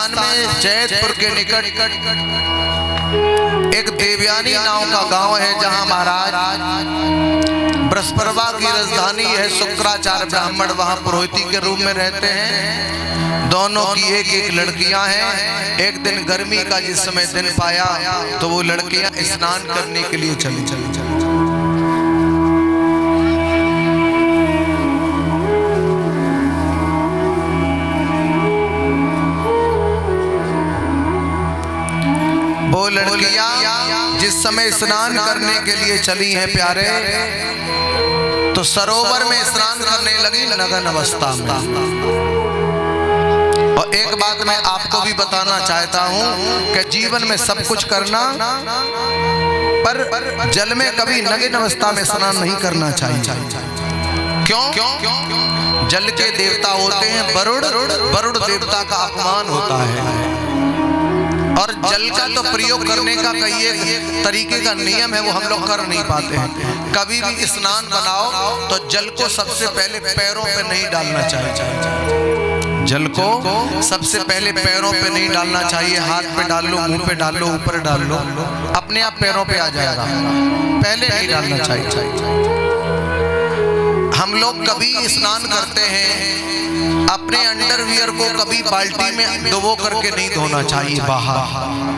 राजस्थान में जैतपुर के निकट एक देवयानी नाम का गांव है, जहां महाराज बृहस्पति की राजधानी है। शुक्राचार्य ब्राह्मण वहां पुरोहिती के रूप में रहते हैं। दोनों की एक एक लड़कियां हैं। एक दिन गर्मी का जिस समय दिन पाया तो वो लड़कियां स्नान करने के लिए चली। वो लड़कियां जिस समय स्नान करने के लिए चली हैं प्यारे, तो सरोवर में स्नान करने लगी नग्न अवस्था में। और एक बात मैं आपको भी बताना चाहता हूं कि जीवन में सब कुछ करना, पर जल में कभी नग्न अवस्था में स्नान नहीं करना चाहिए। क्यों? जल के देवता होते हैं वरुण, वरुण देवता का अपमान होता है। और जल का तो प्रयोग करने का कई एक तरीके का नियम है, वो हम लोग कर नहीं पाते हैं। कभी भी स्नान बनाओ तो जल को सबसे पहले पैरों पे नहीं डालना चाहिए। जल को सबसे पहले पैरों पे नहीं डालना चाहिए। हाथ पे डाल लो, मुंह पे डाल लो, ऊपर डाल लो, अपने आप पैरों पे आ जाएगा। पहले नहीं डालना चाहिए। हम लोग कभी स्नान करते हैं, अपने अंडरवियर को कभी बाल्टी में डुबो करके नहीं धोना चाहिए बाहर।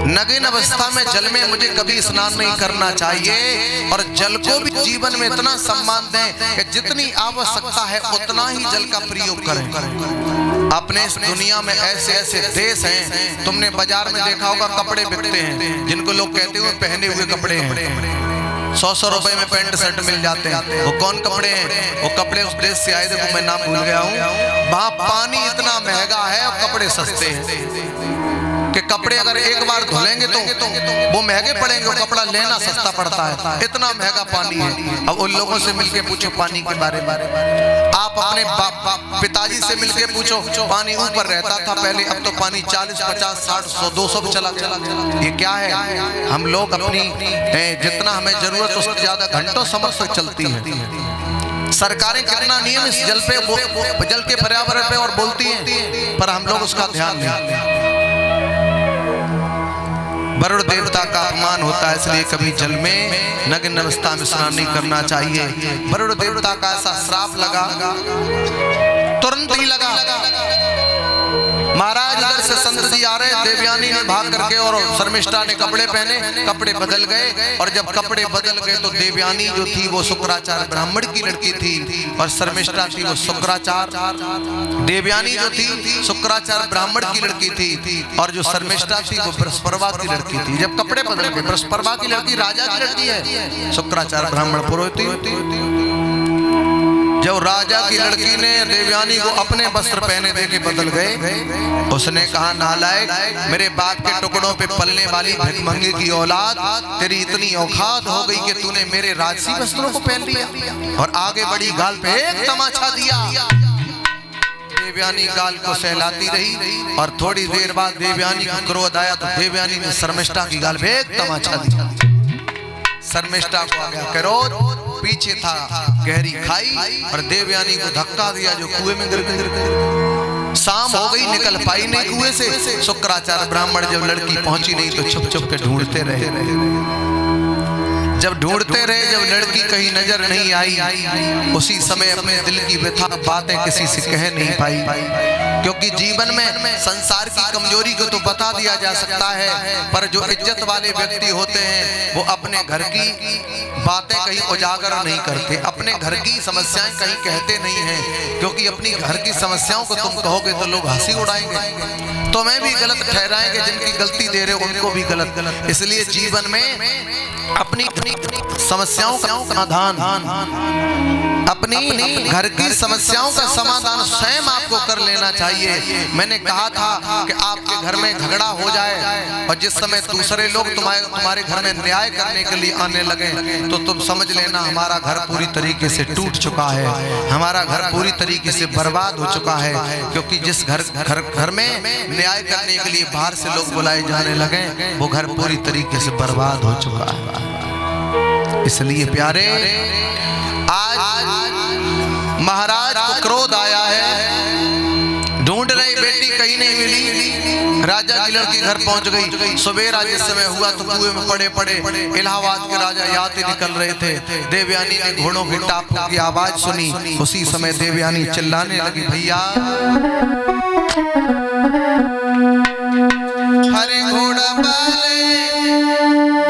नग्न अवस्था में जल में मुझे कभी स्नान नहीं करना चाहिए। और जल को भी जीवन में इतना सम्मान दें कि जितनी आवश्यकता है उतना ही जल का प्रयोग करें। अपने इस दुनिया में ऐसे ऐसे देश हैं, तुमने बाजार में देखा होगा कपड़े बिकते हैं जिनको लोग कहते हुए पहने हुए कपड़े हैं। 100 रुपए में पैंट शर्ट मिल जाते हैं। वो कौन कपड़े हैं? वो कपड़े उस देश से आए थे, वो मैं नाम भूल गया हूँ। वहां पानी इतना महंगा है और कपड़े सस्ते हैं कि कपड़े अगर एक बार धुलेंगे तो वो महंगे पड़ेंगे। वो कपड़ा लेना सस्ता पड़ता है, इतना महंगा पानी है। अब उन लोगों से मिलके पूछो पानी के बारे में। आप अपने पिताजी से मिलके पूछो, पानी ऊपर रहता था पहले, अब तो पानी 40, 50, 60, 100, 200 पे चला। ये क्या है? हम लोग अपनी जितना हमें जरूरत उससे ज्यादा घंटों समय तक चलती है। सरकारें कितना नियम इस जल पे, जल के पर्यावरण पे और बोलती हैं, पर हम लोग उसका ध्यान नहीं। वरुण देवता का अपमान होता है, इसलिए कभी जल में नग्न अवस्था में स्नान नहीं करना चाहिए। वरुण देवता का ऐसा श्राप लगा, तुरंत ही लगा। महाराज इधर से संत जी आ रहे, देवयानी ने भाग करके और शर्मिष्ठा ने कपड़े पहने, कपड़े बदल गए। और जब कपड़े बदल गए तो देवयानी जो थी वो शुक्राचार्य ब्राह्मण की लड़की थी और शर्मिष्ठा थी वो शुक्राचार्य। देवयानी जो थी शुक्राचार्य ब्राह्मण की लड़की थी और जो शर्मिष्ठा थी वो बृहस्पति की लड़की थी। जब कपड़े बदल गए, बृहस्पति की लड़की राजा की लड़की है, शुक्राचार्य ब्राह्मण पुरोहित। जब राजा की लड़की ने देवयानी को अपने वस्त्र पहने देके बदल गए, उसने कहा नालायक, मेरे बाप के टुकड़ों पे पलने वाली भिखमंगे की औलाद, तेरी इतनी औकात हो गई कि तूने मेरे राजसी वस्त्रों को पहन लिया। और आगे बड़ी गाल पे एक तमाचा दिया। देवयानी गाल को सहलाती रही और थोड़ी देर बाद देवयानी को क्रोध आया तो देवयानी ने शर्मिष्ठा की गाल पे एक तमाचा दिया। शर्मिष्ठा को आ गया क्रोध, पीछे था गहरी खाई और देवयानी को धक्का दिया जो कुएं में गिर गई। शाम हो गई, निकल पाई नहीं कुएं से। शुक्राचार्य ब्राह्मण जब लड़की पहुंची नहीं तो छुप छुप के ढूंढते रहे। जब ढूंढते रहे, जब लड़की कहीं नजर नहीं आई, उसी समय अपने दिल की व्यथा बातें किसी से कह नहीं पाई। क्योंकि जीवन में संसार की कमजोरी को तो बता दिया जा सकता है, पर जो इज्जत वाले व्यक्ति होते हैं वो अपने घर की बातें कहीं उजागर नहीं करते, अपने घर की समस्याएं कहीं कहते नहीं हैं। क्योंकि अपनी घर की समस्याओं को तुम कहोगे तो लोग हंसी उड़ाएंगे, तुम्हें भी गलत ठहराएंगे, जिनकी गलती दे रहे हो उनको भी गलत। इसलिए जीवन में अपनी समस्याओं का समाधान, अपनी घर की समस्याओं का समाधान स्वयं आपको कर लेना चाहिए। मैंने कहा था कि आपके घर में झगड़ा हो जाए और जिस समय दूसरे लोग तुम्हारे घर में न्याय करने के लिए आने लगे तो तुम समझ लेना हमारा घर पूरी तरीके से टूट चुका है, हमारा घर पूरी तरीके से बर्बाद हो चुका है। क्योंकि जिस घर में न्याय करने के लिए बाहर से लोग बुलाए जाने लगे वो घर पूरी तरीके से बर्बाद हो चुका है। इसलिए प्यारे, आज महाराज को क्रोध आया है, ढूंढ रही बेटी कहीं नहीं मिली। राजा की लड़की घर पहुंच गई। सवेरा जिस समय हुआ तो कुएं में पड़े पड़े इलाहाबाद के राजा याति निकल रहे थे। देवयानी ने घोड़ों की टाप की आवाज सुनी। उसी समय देवयानी चिल्लाने लगी, भैया हरे घोड़ा वाले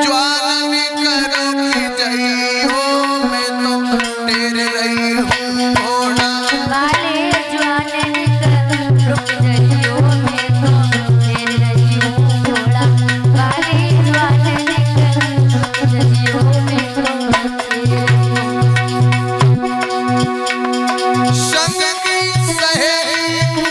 ज्वाला करो की जई हो, मैं तो तेरे रही हूँ घोड़ा वाले ज्वाला रुक जई हो, मैं तो तेरे रही हूँ घोड़ा वाले ज्वाला रुक जई हो, मैं तो तेरे संग की सहेली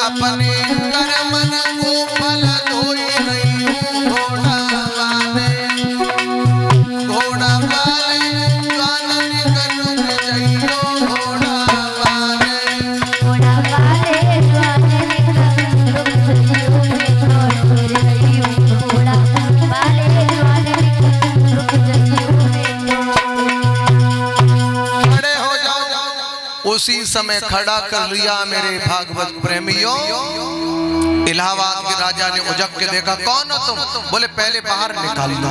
अपने कर्मन को फल धोई नहीं हूँ घोड़ा वाले ज्वालन करूँ जइयो घोड़ा वाले ज्वालन करूँ जइयो मैं तो रही हूँ घोड़ा वाले ज्वालन करूँ जइयो खड़े हो जाओ। उसी समय खड़ा कर लिया मेरे भागवत प्रेमियों। इलाहाबाद के राजा ने उजक के देखा, कौन हो तुम? बोले पहले बाहर निकाल दो।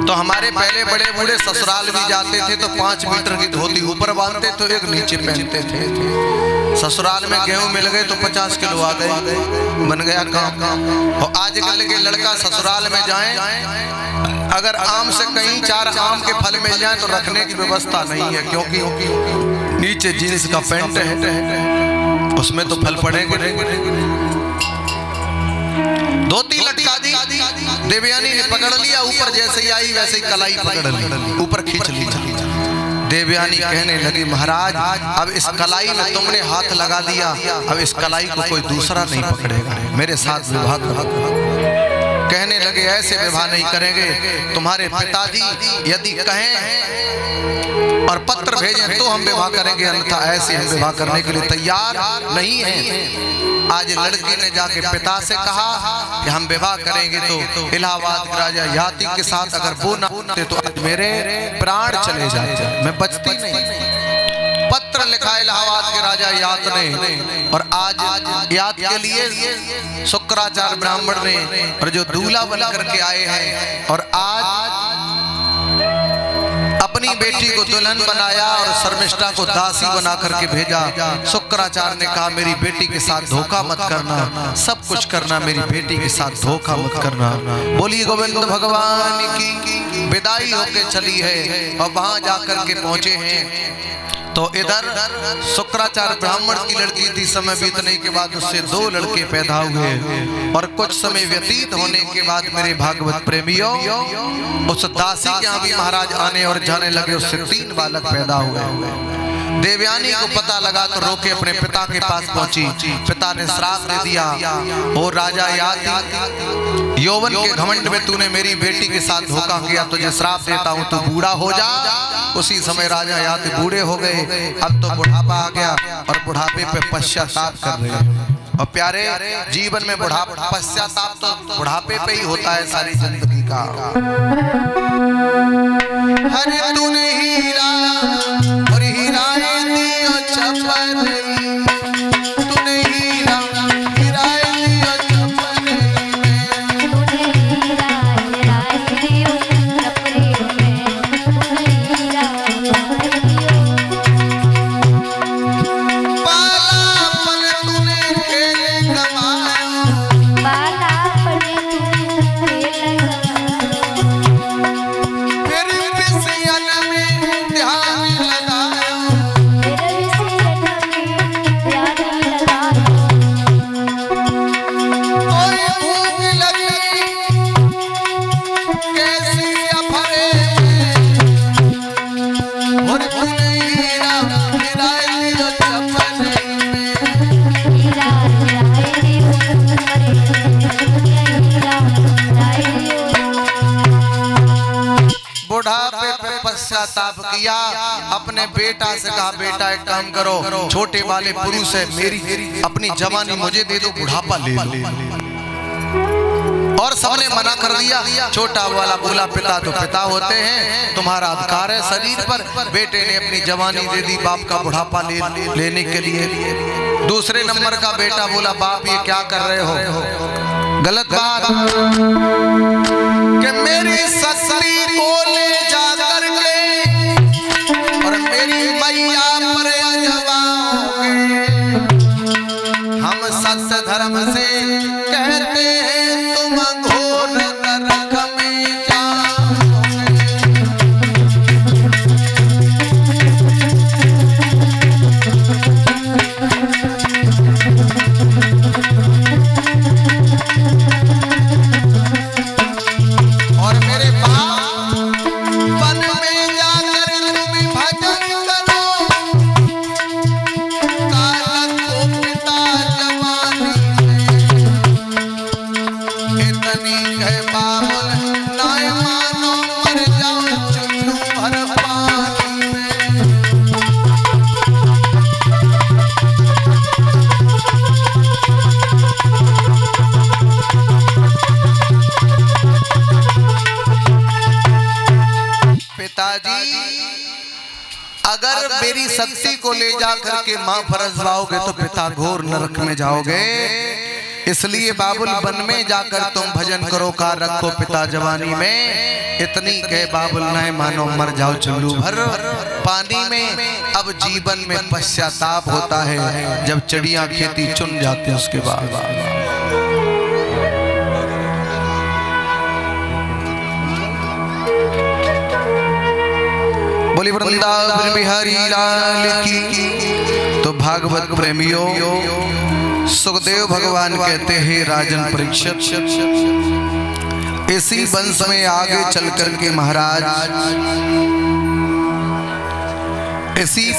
तो हमारे पहले बड़े बूढ़े ससुराल भी जाते थे तो 5 मीटर की धोती ऊपर बांधते तो एक नीचे पहनते थे। ससुराल में गेहूं मिल गए तो 50 किलो आ गए, बन गया काम। और आजकल के लड़का ससुराल में जाए, अगर आम से कहीं 4 आम के फल मिल जाए तो रखने की व्यवस्था नहीं है, क्योंकि नीचे जीन्स का पैंट है, उसमें तो फल पड़ेंगे। धोती लटका दी। देवयानी ने पकड़ लिया, ऊपर जैसे ही आई वैसे ही कलाई पकड़ ली, ऊपर खींच ली। देवयानी कहने लगी, महाराज अब इस कलाई में तुमने हाथ लगा दिया, अब इस कलाई को कोई दूसरा नहीं पकड़ेगा, मेरे साथ विवाह करो। कहने लगे, ऐसे विवाह नहीं करेंगे। तुम्हारे पिताजी यदि कहें और पत्र भेजें तो हम विवाह करेंगे, अन्यथा ऐसे हम विवाह करने के लिए तैयार नहीं हैं। आज लड़की ने जाके पिता से कहा कि हम विवाह करेंगे तो इलाहाबाद के राजा याति के साथ अगर वो ना होते तो आज मेरे प्राण चले जाते, मैं बचती नहीं। पत्र लिखा इलाहाबाद के राजा यात ने, और आज यात के लिए शुक्राचार्य ब्राह्मण ने, और जो दूल्हा बन करके आए हैं, और आज अपनी बेटी को दुल्हन बनाया और शर्मिष्ठा को दासी बना करके भेजा। शुक्राचार्य ने कहा, मेरी बेटी के साथ धोखा मत करना, सब कुछ करना, मेरी बेटी के साथ धोखा मत करना। बोली गोविंद भगवान की। विदाई होके चली है और वहां जाकर के पहुंचे हैं तो इधर शुक्राचार्य ब्राह्मण की लड़की थी। समय बीतने के बाद उससे 2 लड़के पैदा हुए, और कुछ समय व्यतीत होने के बाद मेरे भागवत प्रेमियों उस दासी के यहाँ भी महाराज आने और जाने लगे, उससे 3 बालक पैदा हुए। देवयानी को पता लगा तो रोके अपने पिता के पास पहुंची। पिता ने श्राप दे दिया, ओ राजा याति, यौवन के घमंड में तूने मेरी बेटी के साथ धोखा किया, तुझे श्राप देता हूं, तू बूढ़ा हो जा। उसी समय राजा याति बूढ़े हो गए। अब तो बुढ़ापा आ गया और बुढ़ापे पे पश्चाताप कर रहे हैं। और प्यारे, जीवन में बुढ़ापा पश्चाताप तो बुढ़ापे पे ही होता है सारी जिंदगी का। हरे तूने हीरा और हीरा दियो छपर, तूने हीरा दियो छपर में, तूने हीरा दियो छपर में, तूने हीरा दियो। बालापन तूने खेल गवाया, बालापन तूने खेल गवाया, फिर विषयन में ध्यान लगाया, फिर विषयन में ध्यान लगाया। कोई भूख लगी कैसी अफरे में, और तूने हीरा दियो छपर में, हीरा दियो छपर में। बुढ़ापे पे पश्चाताप किया। अपने बेटा से कहा, बेटा एक काम करो, छोटे वाले पुरुष है, मेरी अपनी जवानी मुझे दे दो, बुढ़ापा ले लो। और सबने मना कर दिया। छोटा वाला बोला पिता तो पिता होते हैं, तुम्हारा अधिकार है शरीर पर। बेटे ने अपनी जवानी दे दी बाप का बुढ़ापा लेने के लिए। दूसरे नंबर का बेटा बोला बाप ये क्या कर रहे हो, गलत बात, कि मेरी ससुरी को ले जा करके और मेरी मैया पर जवाओगे। हम सत्य धर्म से कहते हैं तुम घोर नरक में जाओगे। और मेरे बाप वन में जाकर तुम भजन करो, कालक को पिता जवानी में। इतनी है बाबुल नाय मानो मर जाओ चुल्लू भर पानी में। पिताजी अगर मेरी शक्ति को ले जा करके मां फरसवाओगे तो पिता घोर नरक में जाओगे। इसलिए बाबुल वन में जाकर तुम भजन करो, का रखो पिता जवानी में। इतनी कह बाबुल नाय मानो मर जाओ चुल्लू भर पानी में। अब जीवन में पश्चाताप होता है जब चिड़िया खेती चुन जाती है उसके बाद। बोली वृंदावन बिहारी लाल की। तो भागवत प्रेमियों सुखदेव भगवान कहते हैं राजन परीक्षित, इसी वंश में आगे चल करके महाराज इसी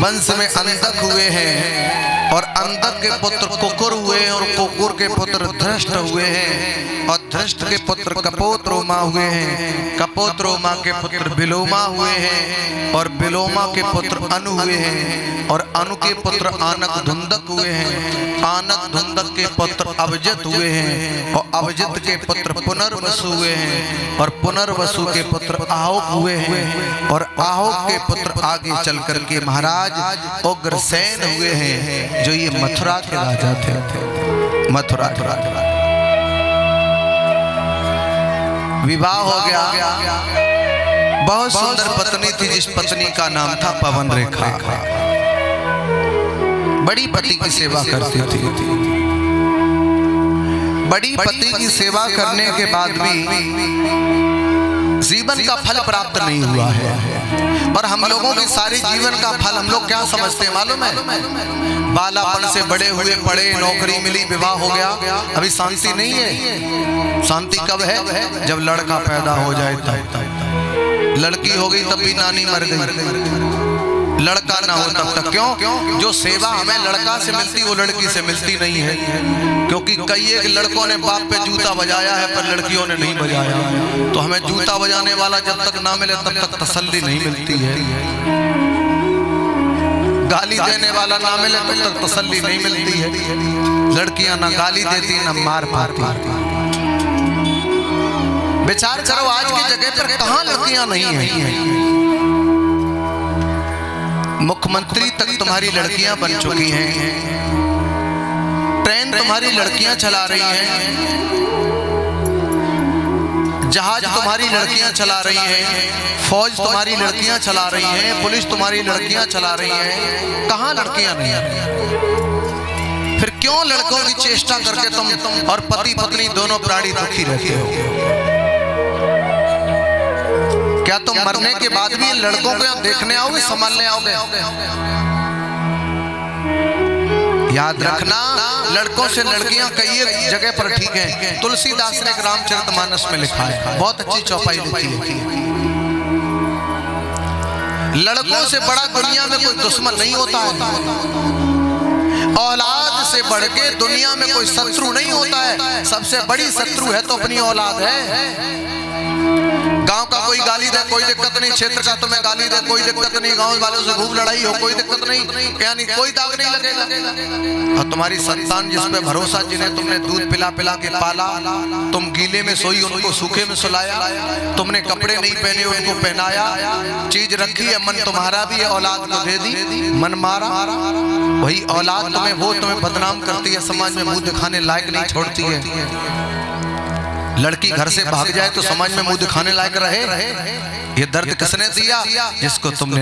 वंश में अंधक हुए हैं और अंधक के पुत्र कुकुर हुए हैं और कुकुर के पुत्र धृष्ट हुए हैं और धृष्ट के पुत्र कपोत रोमा हुए हैं। कपोत रोमा के पुत्र बिलोमा हुए हैं और बिलोमा के पुत्र अनु हुए हैं और अनु के पुत्र आनक धुंदक हुए हैं। आनक धुंदक के पुत्र अवजित हुए हैं और अवजित के पुत्र पुनर्वसु हुए हैं और पुनर्वसु के पुत्र आहुक हुए हैं और आहुक के पुत्र आगे चल करके महाराज उग्रसेन हुए हैं जो ये मथुरा के राजा थे। मथुरा के राजा विवाह हो गया। बहुत सुंदर पत्नी थी जिस पत्नी का नाम था पवन रेखा। बड़ी पति की सेवा करती थी। बड़ी पति की सेवा करने के बाद भी जीवन का फल प्राप्त नहीं हुआ है। और हम लोगों के सारे जीवन का फल हम लोग क्या समझते हैं मालूम है? बालापन से बड़े हुए, पढ़े, नौकरी मिली, विवाह हो गया, अभी शांति नहीं है। शांति कब है? जब लड़का पैदा हो जाए तब। लड़की हो गई तब भी नानी मर गई। लड़का ना हो तब तक क्यों? जो सेवा हमें लड़का से मिलती वो लड़की से मिलती नहीं है। क्योंकि कई एक लड़कों ने बाप पे जूता बजाया है पर लड़कियों ने नहीं बजाया। तो हमें जूता बजाने वाला जब तक ना मिले तब तक तसल्ली नहीं मिलती है। गाली देने वाला ना मिले तब तक तसल्ली नहीं मिलती है। लड़कियां ना गाली देती ना मार पाती। विचार करो आज की जगह पर कहां लड़कियां नहीं है। मुख्यमंत्री तक तुम्हारी लड़कियां बन चुकी हैं। ट्रेन तुम्हारी लड़कियां चला रही हैं। जहाज तुम्हारी लड़कियां चला रही हैं। फौज तुम्हारी लड़कियां चला रही हैं। पुलिस तुम्हारी लड़कियां चला रही हैं। कहां लड़कियां नहीं है? फिर क्यों लड़कों की चेष्टा करके तुम और पति पत्नी दोनों प्राणी दुखी रहते हो? क्या तुम मरने के बाद भी लड़कों को देखने आओगे, संभालने आओगे? याद रखना, लड़कों से लड़कियां कई जगह पर ठीक है। तुलसीदास ने रामचरितमानस में लिखा है, बहुत अच्छी चौपाई लिखी है। लड़कों से बड़ा दुनिया में कोई दुश्मन नहीं होता है। औलाद से बढ़ के दुनिया में कोई शत्रु नहीं होता है। सबसे बड़ी शत्रु है तो अपनी औलाद है। गांव का कोई गाली दे कोई दिक्कत नहीं, क्षेत्र का तुम्हें गाली दे कोई दिक्कत नहीं, गांव वालों से खूब लड़ाई हो कोई दिक्कत नहीं, यानी कोई दाग नहीं लगेगा। और तुम्हारी संतान जिस पे भरोसा, जिन्हें तुमने दूध पिला पिला के पाला, तुम गीले में सोई उनको सूखे में सुलाया, तुमने कपड़े नहीं पहने उनको पहनाया, चीज रखी है मन तुम्हारा भी है, औलाद को दे दी, मन मारा, वही औलाद तुम्हें वो तुम्हें बदनाम करती है, समाज में मुंह दिखाने लायक नहीं छोड़ती है। लड़की घर से भाग जाए तो समाज में मुंह दिखाने लायक रहे, ये दर्द किसने दिया? जिसको तुमने